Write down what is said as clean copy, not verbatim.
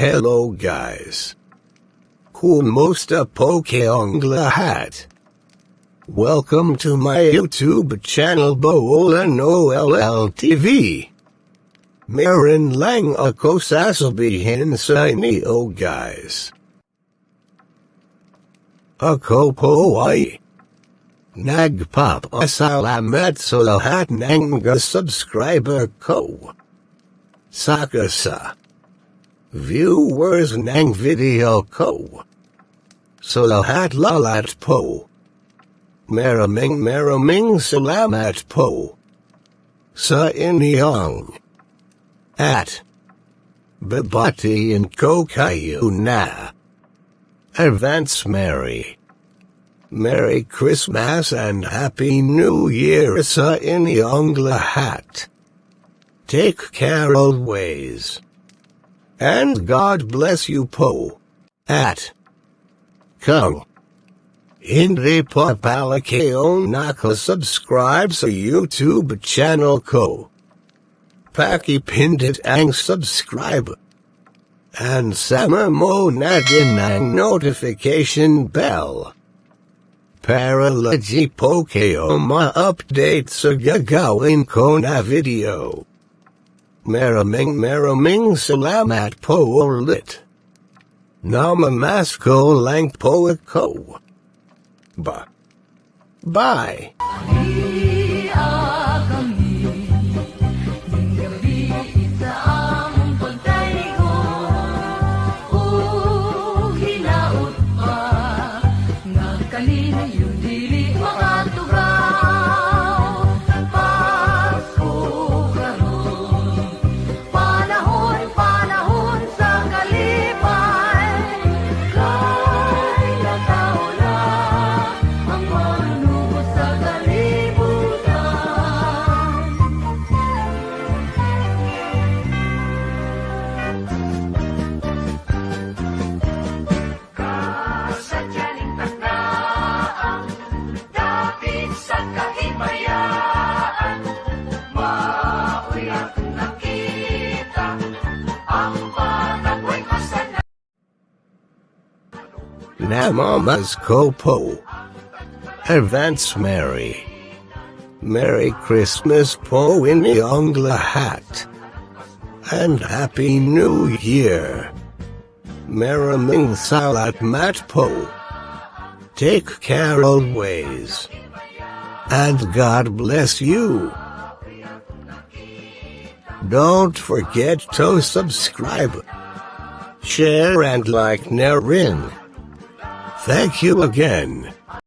Hello guys. Kumusta po kayong lahat? Welcome to my YouTube channel Bolan OLL TV. Meron lang ako sasabihin sa inyo guys. Ako po ay nagpapasalamat sa lahat ng mga subscriber ko. Saka sa viewers ng video ko. Sa lahat po. Maraming salamat po sa inyong at babatiin ko kayo na advance Merry Christmas and Happy New Year sa inyong lahat. Take care always. And God bless you po. At kung hindi pa pala kayo nakasubscribe sa YouTube channel ko, pakipindot ang subscribe. And sama mo na din ang notification bell. Para lagi po kayo ma-update sa gagawin ko na video. Maraming salamat po ulit. Namamasko lang po ako. Bye. Namamasko po. Advance Merry Christmas po inyong lahat. And Happy New Year. Maraming sahlatmat po. Take care always. And God bless you. Don't forget to subscribe, share and like na rin. Thank you again.